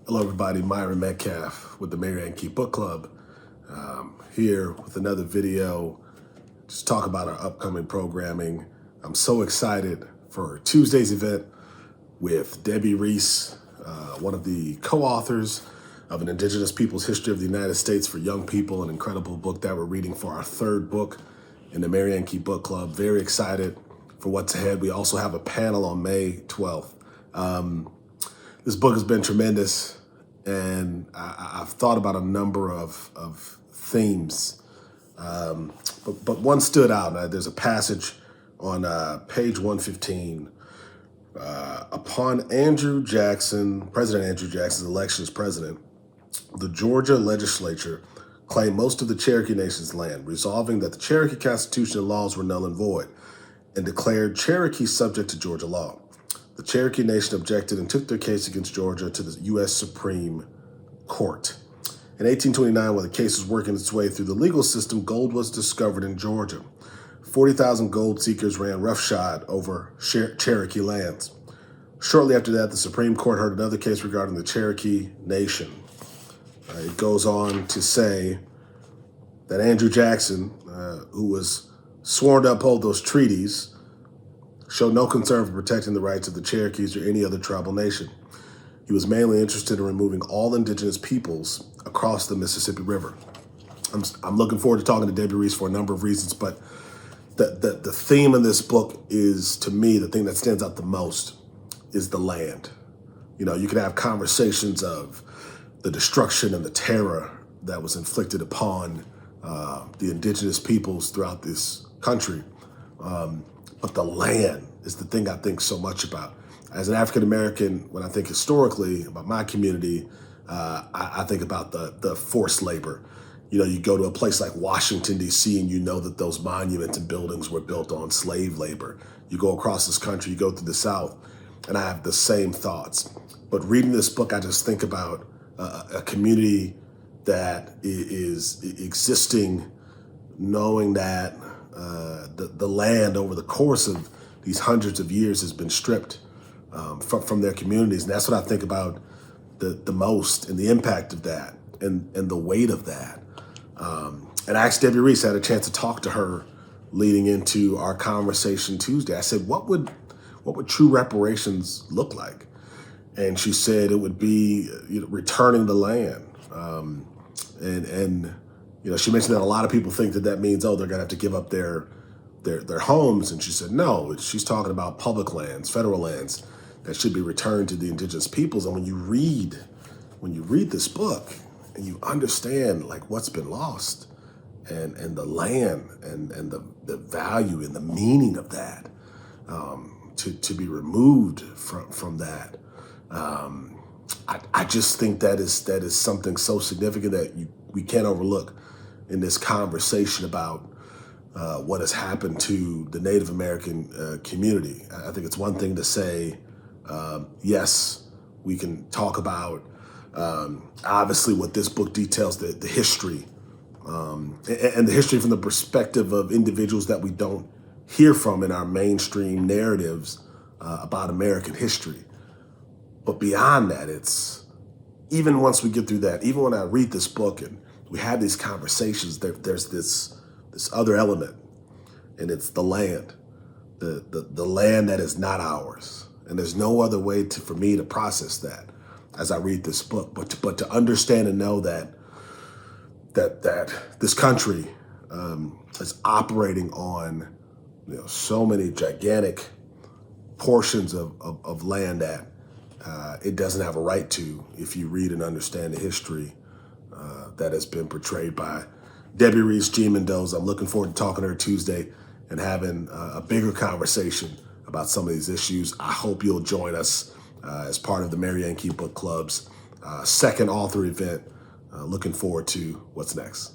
Hello, everybody. Myron Medcalf with the Medcalf Book Club. Here with another video, just talk about our upcoming programming. I'm so excited for Tuesday's event with Debbie Reese, one of the co-authors of An Indigenous People's History of the United States for Young People, an incredible book that we're reading for our third book in the Medcalf Book Club. Very excited for what's ahead. We also have a panel on May 12th. This book has been tremendous, and I've thought about a number of themes, but one stood out. There's a passage on page 115. Upon President Andrew Jackson's election as president, the Georgia legislature claimed most of the Cherokee Nation's land, resolving that the Cherokee Constitution and laws were null and void, and declared Cherokee subject to Georgia law. The Cherokee Nation objected and took their case against Georgia to the U.S. Supreme Court. In 1829, while the case was working its way through the legal system, gold was discovered in Georgia. 40,000 gold seekers ran roughshod over Cherokee lands. Shortly after that, the Supreme Court heard another case regarding the Cherokee Nation. It goes on to say that Andrew Jackson, who was sworn to uphold those treaties, showed no concern for protecting the rights of the Cherokees or any other tribal nation. He was mainly interested in removing all indigenous peoples across the Mississippi River. I'm looking forward to talking to Debbie Reese for a number of reasons, but the theme in this book is, to me, the thing that stands out the most is the land. You know, you could have conversations of the destruction and the terror that was inflicted upon the indigenous peoples throughout this country. But the land is the thing I think so much about. As an African American, when I think historically about my community, I think about the forced labor. You know, you go to a place like Washington, D.C., and you know that those monuments and buildings were built on slave labor. You go across this country, you go through the South, and I have the same thoughts. But reading this book, I just think about a community that is existing, knowing that the land over the course of these hundreds of years has been stripped from their communities. And that's what I think about the most, and the impact of that, and the weight of that. And I asked Debbie Reese, I had a chance to talk to her leading into our conversation Tuesday. I said, what would true reparations look like? And she said it would be returning the land. And she mentioned that a lot of people think that means, oh, they're gonna have to give up their homes. And she said, no, she's talking about public lands, federal lands that should be returned to the indigenous peoples. And when you read this book and you understand like what's been lost and the land and the value and the meaning of that, to be removed from that, I just think that is something so significant that we can't overlook in this conversation about what has happened to the Native American community. I think it's one thing to say, yes, we can talk about obviously what this book details, the history, and the history from the perspective of individuals that we don't hear from in our mainstream narratives about American history. But beyond that, it's, even once we get through that, even when I read this book and we have these conversations, there's this other element, and it's the land, the land that is not ours. And there's no other way for me to process that as I read this book, but to understand and know that this country is operating on so many gigantic portions of land that it doesn't have a right to, if you read and understand the history that has been portrayed by Debbie Reese G. Mendoza. I'm looking forward to talking to her Tuesday and having a bigger conversation about some of these issues. I hope you'll join us as part of the Medcalf Book Club's second author event. Looking forward to what's next.